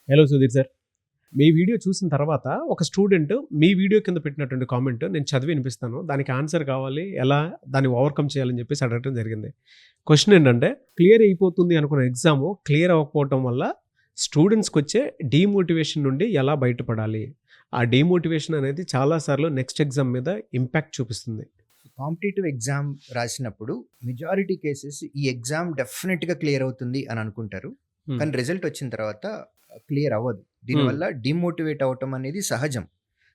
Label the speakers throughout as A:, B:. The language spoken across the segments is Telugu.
A: Hello Sudheer sir. మీ వీడియో చూసిన తర్వాత ఒక స్టూడెంట్ మీ వీడియో కింద పెట్టినటువంటి కామెంట్ నేను చదివి వినిపిస్తాను. దానికి ఆన్సర్ కావాలి, ఎలా దాన్ని ఓవర్‌కమ్ చేయాలని చెప్పేసి అడగటం జరిగింది. క్వెషన్ ఏంటంటే, క్లియర్ అయిపోతుంది అనుకున్న ఎగ్జాము క్లియర్ అవ్వకపోవటం వల్ల స్టూడెంట్స్‌కొచ్చే డీమోటివేషన్ నుండి ఎలా బయటపడాలి? ఆ డీమోటివేషన్ అనేది చాలా సార్లు నెక్స్ట్ ఎగ్జామ్ మీద ఇంపాక్ట్ చూపిస్తుంది.
B: కాంపిటేటివ్ ఎగ్జామ్ రాసినప్పుడు మెజారిటీ కేసెస్ ఈ ఎగ్జామ్ డెఫినెట్గా క్లియర్ అవుతుంది అని అనుకుంటారు. కానీ రిజల్ట్ వచ్చిన తర్వాత క్లియర్ అవ్వదు. దీనివల్ల డిమోటివేట్ అవటం అనేది సహజం.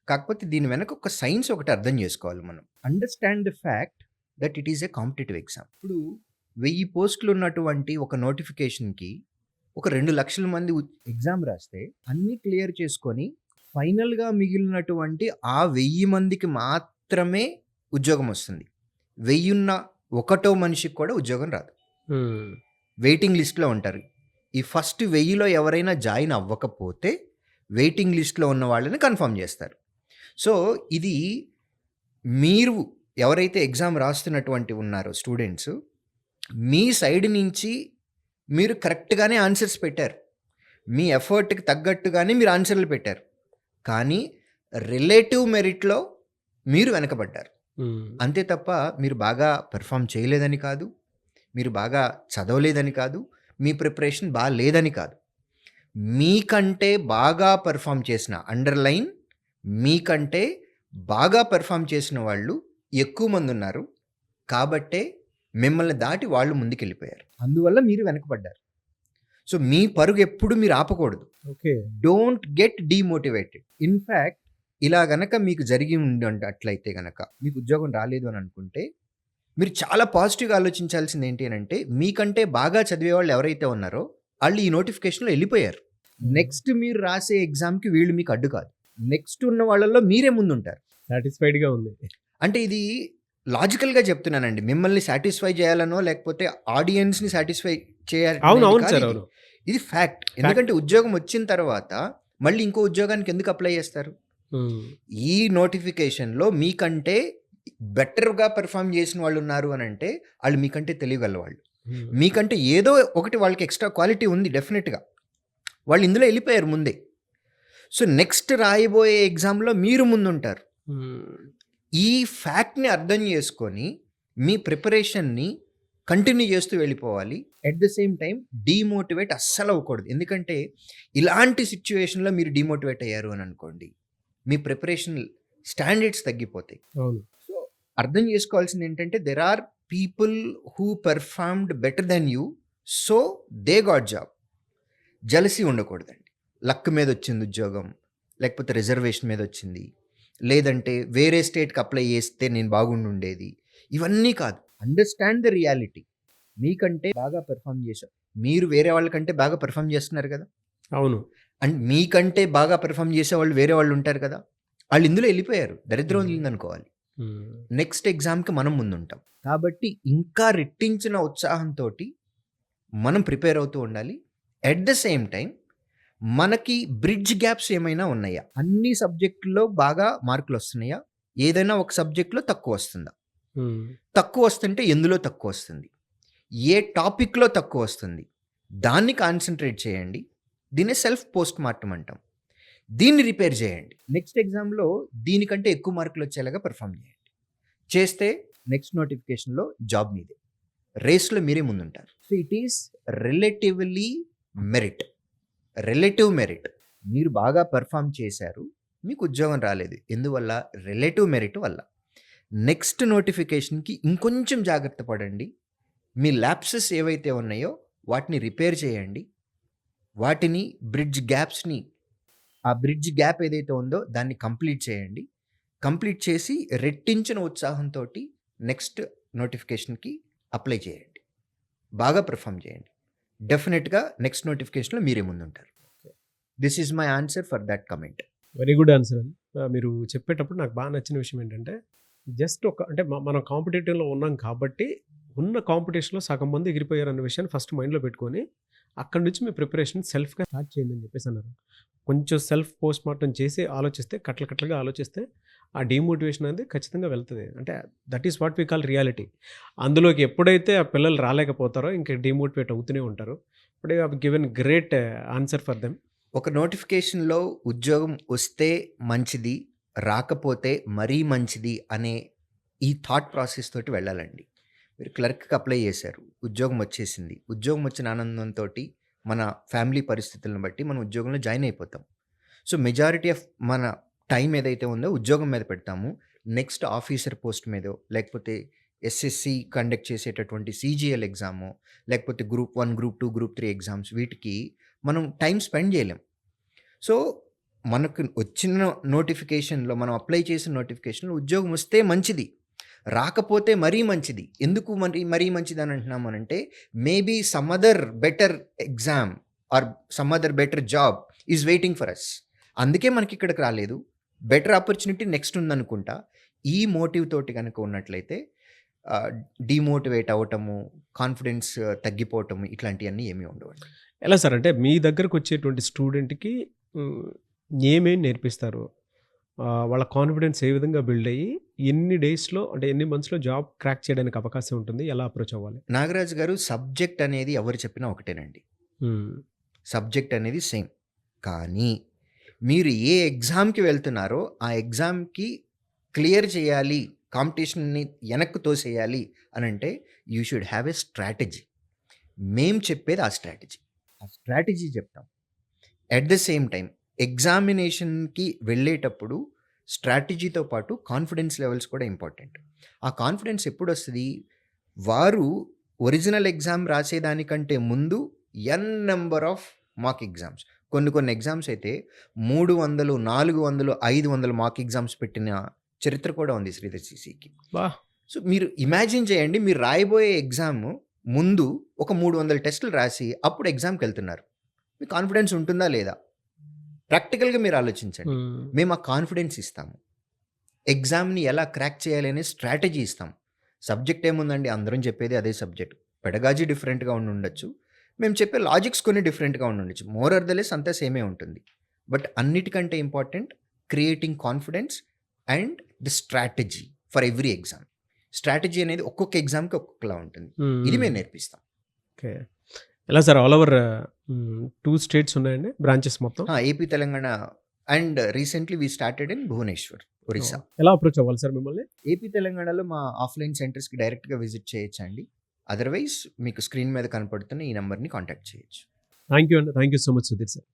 B: కాకపోతే దీని వెనక ఒక సైన్స్ ఒకటి అర్థం చేసుకోవాలి మనం. Understand the fact that it is a competitive exam. ఇప్పుడు 1000 పోస్టులు ఉన్నటువంటి ఒక నోటిఫికేషన్కి ఒక 2 లక్షల మంది ఎగ్జామ్ రాస్తే అన్నీ క్లియర్ చేసుకొని ఫైనల్గా మిగిలినటువంటి ఆ 1000 మందికి మాత్రమే ఉద్యోగం వస్తుంది. 1000 ఉన్న ఒకటో మనిషికి కూడా ఉద్యోగం రాదు. వెయిటింగ్ లిస్ట్లో ఉంటారు. ఈ ఫస్ట్ 1000లో ఎవరైనా జాయిన్ అవ్వకపోతే వెయిటింగ్ లిస్ట్లో ఉన్న వాళ్ళని కన్ఫర్మ్ చేస్తారు. సో ఇది మీరు ఎవరైతే ఎగ్జామ్ రాస్తున్నటువంటి ఉన్నారో స్టూడెంట్స్, మీ సైడ్ నుంచి మీరు కరెక్ట్గానే ఆన్సర్స్ పెట్టారు. మీ ఎఫర్ట్కి తగ్గట్టుగానే మీరు ఆన్సర్లు పెట్టారు. కానీ రిలేటివ్ మెరిట్లో మీరు వెనకబడ్డారు. అంతే తప్ప మీరు బాగా పెర్ఫామ్ చేయలేదని కాదు, మీరు బాగా చదవలేదని కాదు, మీ ప్రిపరేషన్ బాగా లేదని కాదు. మీకంటే బాగా పెర్ఫామ్ చేసిన అండర్లైన్ మీకంటే బాగా పెర్ఫామ్ చేసిన వాళ్ళు ఎక్కువ మంది ఉన్నారు. కాబట్టే మిమ్మల్ని దాటి వాళ్ళు ముందుకెళ్ళిపోయారు. అందువల్ల మీరు వెనకబడ్డారు. సో మీ పరుగు ఎప్పుడు మీరు ఆపకూడదు.
A: Okay.
B: Don't get demotivated. In fact ఇలా గనక మీకు జరిగి అట్లయితే గనక మీకు ఉద్యోగం రాలేదు అని అనుకుంటే మీరు చాలా పాజిటివ్గా ఆలోచించాల్సింది ఏంటి అని అంటే, మీకంటే బాగా చదివే వాళ్ళు ఎవరైతే ఉన్నారో వాళ్ళు ఈ నోటిఫికేషన్లో వెళ్ళిపోయారు. నెక్స్ట్ మీరు రాసే ఎగ్జామ్కి వీళ్ళు మీకు అడ్డు కాదు. నెక్స్ట్ ఉన్న వాళ్ళల్లో మీరే ముందుంటారు.
A: సాటిస్ఫైడ్గా ఉంది.
B: అంటే ఇది లాజికల్గా చెప్తున్నానండి. మిమ్మల్ని సాటిస్ఫై చేయాలనో లేకపోతే ఆడియన్స్ని సాటిస్ఫై చేయాలి.
A: అవును.
B: ఇది ఫ్యాక్ట్. ఎందుకంటే ఉద్యోగం వచ్చిన తర్వాత మళ్ళీ ఇంకో ఉద్యోగానికి ఎందుకు అప్లై చేస్తారు? ఈ నోటిఫికేషన్లో మీకంటే బెటర్గా పెర్ఫామ్ చేసిన వాళ్ళు ఉన్నారు అని అంటే వాళ్ళు మీకంటే తెలియగల వాళ్ళు. మీకంటే ఏదో ఒకటి వాళ్ళకి ఎక్స్ట్రా క్వాలిటీ ఉంది డెఫినెట్గా. వాళ్ళు ఇందులో వెళ్ళిపోయారు ముందే. సో నెక్స్ట్ రాయబోయే ఎగ్జామ్లో మీరు ముందుంటారు. ఈ ఫ్యాక్ట్ని అర్థం చేసుకొని మీ ప్రిపరేషన్ని కంటిన్యూ చేస్తూ వెళ్ళిపోవాలి. At the same time demotivate అస్సలు అవ్వకూడదు. ఎందుకంటే ఇలాంటి సిచ్యువేషన్లో మీరు డీమోటివేట్ అయ్యారు అని అనుకోండి, మీ ప్రిపరేషన్ స్టాండర్డ్స్ తగ్గిపోతాయి.
A: అవును.
B: సో అర్థం చేసుకోవాల్సింది ఏంటంటే, there are people who performed better than you, so they got job. Jealousy ఉండకూడదండి. లక్ మీద వచ్చింది ఉద్యోగం, లేకపోతే రిజర్వేషన్ మీద వచ్చింది, లేదంటే వేరే స్టేట్కి అప్లై చేస్తే నేను బాగుండుండేది, ఇవన్నీ కాదు. Understand the reality. మీకంటే బాగా పెర్ఫామ్ చేశారు, మీరు వేరే వాళ్ళకంటే బాగా పెర్ఫామ్ చేస్తున్నారు కదా.
A: అవును.
B: అండ్ మీకంటే బాగా పెర్ఫామ్ చేసే వాళ్ళు వేరే వాళ్ళు ఉంటారు కదా. వాళ్ళు ఇందులో వెళ్ళిపోయారు. దరిద్రం వదిలిందనుకోవాలి. నెక్స్ట్ ఎగ్జామ్కి మనం ముందుంటాం. కాబట్టి ఇంకా రెట్టించిన ఉత్సాహంతో మనం ప్రిపేర్ అవుతూ ఉండాలి. ఎట్ ద సేమ్ టైం మనకి బ్రిడ్జ్ గ్యాప్స్ ఏమైనా ఉన్నాయా? అన్ని సబ్జెక్టుల్లో బాగా మార్కులు వస్తున్నాయా? ఏదైనా ఒక సబ్జెక్ట్లో తక్కువ వస్తుందా? తక్కువ వస్తుంటే ఎందులో తక్కువ వస్తుంది? ఏ టాపిక్లో తక్కువ వస్తుంది? దాన్ని కాన్సన్ట్రేట్ చేయండి. దీన్ని సెల్ఫ్ పోస్ట్ మార్టం అంటాం. దీన్ని రిపేర్ చేయండి. నెక్స్ట్ ఎగ్జామ్లో దీనికంటే ఎక్కువ మార్కులు వచ్చేలాగా పెర్ఫామ్ చేయండి. చేస్తే నెక్స్ట్ నోటిఫికేషన్లో జాబ్ మీదే, రేస్లో మీరే ముందుంటారు. So it is relatively merit. Relative merit. మీరు బాగా పెర్ఫామ్ చేశారు, మీకు ఉద్యోగం రాలేదు. ఎందువల్ల? రిలేటివ్ మెరిట్ వల్ల. నెక్స్ట్ నోటిఫికేషన్కి ఇంకొంచెం జాగ్రత్త పడండి. మీ ల్యాప్సెస్ ఏవైతే ఉన్నాయో వాటిని రిపేర్ చేయండి. వాటిని బ్రిడ్జ్ గ్యాప్స్ని, ఆ బ్రిడ్జ్ గ్యాప్ ఏదైతే ఉందో దాన్ని కంప్లీట్ చేయండి. కంప్లీట్ చేసి రెట్టించిన ఉత్సాహంతో నెక్స్ట్ నోటిఫికేషన్కి అప్లై చేయండి. బాగా పెర్ఫామ్ చేయండి. డెఫినెట్గా నెక్స్ట్ నోటిఫికేషన్లో మీరే ముందుంటారు. This is my answer for that comment.
A: Very good answer అండి. మీరు చెప్పేటప్పుడు నాకు బాగా నచ్చిన విషయం ఏంటంటే, జస్ట్ అంటే మనం కాంపిటేటివ్లో ఉన్నాం కాబట్టి ఉన్న కాంపిటీషన్లో సగం మంది ఎగిరిపోయారు అన్న విషయాన్ని ఫస్ట్ మైండ్లో పెట్టుకొని అక్కడి నుంచి మీ ప్రిపరేషన్ సెల్ఫ్గా స్టార్ట్ చేయండి అని చెప్పేసి అన్నారు. కొంచెం సెల్ఫ్ పోస్ట్ మార్టం చేసి ఆలోచిస్తే, కట్లగా ఆలోచిస్తే ఆ డీమోటివేషన్ అనేది ఖచ్చితంగా వెళ్తుంది. అంటే that is what we call reality. అందులోకి ఎప్పుడైతే ఆ పిల్లలు రాలేకపోతారో ఇంకా డీమోటివేట్ అవుతూనే ఉంటారు. ఇప్పుడు I have given great answer for them.
B: ఒక నోటిఫికేషన్‌లో ఉద్యోగం వస్తే మంచిది, రాకపోతే మరీ మంచిది అనే ఈ థాట్ ప్రాసెస్ తోటి వెళ్ళాలండి. మీరు క్లర్క్‌కి అప్లై చేశారు. ఉద్యోగం వచ్చేసింది. ఉద్యోగం వచ్చిన ఆనందంతోటి మన ఫ్యామిలీ పరిస్థితులను బట్టి మనం ఉద్యోగంలో జాయిన్ అయిపోతాం. సో, మెజారిటీ ఆఫ్ మన టైం ఏదైతే ఉందో ఉద్యోగం మీద పెడతాము. నెక్స్ట్ ఆఫీసర్ పోస్ట్ మీదో, లేకపోతే ఎస్ఎస్‌సి కండక్ట్ చేసేటటువంటి సీజీఎల్ ఎగ్జామో, లేకపోతే గ్రూప్ 1, గ్రూప్ 2, గ్రూప్ 3 ఎగ్జామ్స్ వీటికి మనం టైం స్పెండ్ చేయలేం. సో, మనకు వచ్చిన నోటిఫికేషన్‌లో మనం అప్లై చేసిన నోటిఫికేషన్‌లో ఉద్యోగం వస్తే మంచిది. రాకపోతే మరీ మంచిది. ఎందుకు మరీ మంచిదని అంటున్నామనంటే, maybe some other better exam or some other better job is waiting for us. అందుకే మనకిక్కడికి రాలేదు. బెటర్ ఆపర్చునిటీ నెక్స్ట్ ఉందనుకుంటా. ఈ మోటివ్ తోటి గనక ఉన్నట్లయితే డీమోటివేట్ అవ్వటము, కాన్ఫిడెన్స్ తగ్గిపోవటము ఇట్లాంటియన్నీ ఏమీ ఉండవండి.
A: ఎలా సార్? అంటే మీ దగ్గరకొచ్చేటువంటి స్టూడెంట్‌కి హ్మ్, ఏమేం నేర్పిస్తారు? వాళ్ళ కాన్ఫిడెన్స్ ఏ విధంగా బిల్డ్ అయ్యి, ఎన్ని డేస్‌లో అంటే ఎన్ని మంత్స్‌లో జాబ్ క్రాక్ చేయడానికి అవకాశం ఉంటుంది? ఎలా అప్రోచ్ అవ్వాలి?
B: నాగరాజు గారు, సబ్జెక్ట్ అనేది ఎవరు చెప్పినా ఒకటేనండి.
A: హ్మ్.
B: సబ్జెక్ట్ అనేది సేమ్. కానీ మీరు ఏ ఎగ్జామ్‌కి వెళ్తున్నారో ఆ ఎగ్జామ్‌కి క్లియర్ చేయాలి, కాంపిటీషన్‌ని వెనక్కి తోసేయాలి అనంటే you should have a strategy. మేము చెప్పేది ఆ స్ట్రాటజీ. ఆ స్ట్రాటజీ చెప్తాం. ఎట్ ద సేమ్ టైమ్ ఎగ్జామినేషన్‌కి వెళ్ళేటప్పుడు స్ట్రాటజీతో పాటు కాన్ఫిడెన్స్ లెవెల్స్ కూడా ఇంపార్టెంట్. ఆ కాన్ఫిడెన్స్ ఎప్పుడొస్తది? వారు ఒరిజినల్ ఎగ్జామ్ రాసేదానికంటే ముందు నంబర్ ఆఫ్ మాక్ ఎగ్జామ్స్. కొన్ని ఎగ్జామ్స్ అయితే 300, 400, 500 మాక్ ఎగ్జామ్స్ పెట్టిన చరిత్ర కూడా ఉంది శ్రీధర్ సీసీకి.
A: వాహ్!
B: సో, మీరు ఇమాజిన్ చేయండి, మీరు రాయబోయే ఎగ్జామ్ ముందు ఒక 300 టెస్టులు రాసి అప్పుడు ఎగ్జామ్‌కెళ్తున్నారు. మీకు కాన్ఫిడెన్స్ ఉంటుందా లేదా? ప్రాక్టికల్‌గా మీరు ఆలోచించండి.
A: హ్మ్.
B: మేము ఆ కాన్ఫిడెన్స్ ఇస్తాము. ఎగ్జామ్‌ని ఎలా క్రాక్ చేయాలి అనే స్ట్రాటజీ ఇస్తాం. సబ్జెక్ట్ ఏముందండి, అందరం చెప్పేది అదే సబ్జెక్ట్. పెడగాజీ డిఫరెంట్‌గా ఉండుండొచ్చు. మేము చెప్పే లాజిక్స్ కొన్ని డిఫరెంట్‌గా ఉండుండొచ్చు. మోర్ ఆర్ ద లెస్ అంతా సేమే ఉంటుంది. బట్ అన్నిటికంటే important creating confidence and the strategy for every exam. Strategy అనేది ఒక్కొక్క ఎగ్జామ్‌కి ఒక్కొక్కలా ఉంటుంది.
A: హ్మ్.
B: ఇది
A: హ్మ్.
B: మేము నేర్పిస్తాం.
A: ఓకే. ఎలా సార్? ఆల్ ఓవర్ 2 స్టేట్స్ ఉన్నాయండి బ్రాంచెస్ మొత్తం?
B: AP, Telangana and recently we started in Bhubaneswar, Orissa.
A: ఎలా అప్రోచ్ అవ్వాలి సార్ మిమ్మల్ని?
B: ఏపీ, తెలంగాణలో మా ఆఫ్‌లైన్ సెంటర్స్‌కి డైరెక్ట్‌గా విజిట్ చేయొచ్చండి. అదర్‌వైజ్ మీకు స్క్రీన్ మీద కనపడుతున్న ఈ నంబర్‌ని కాంటాక్ట్ చేయొచ్చు.
A: థాంక్ యూ అండి. Thank you so much Sudheer sir.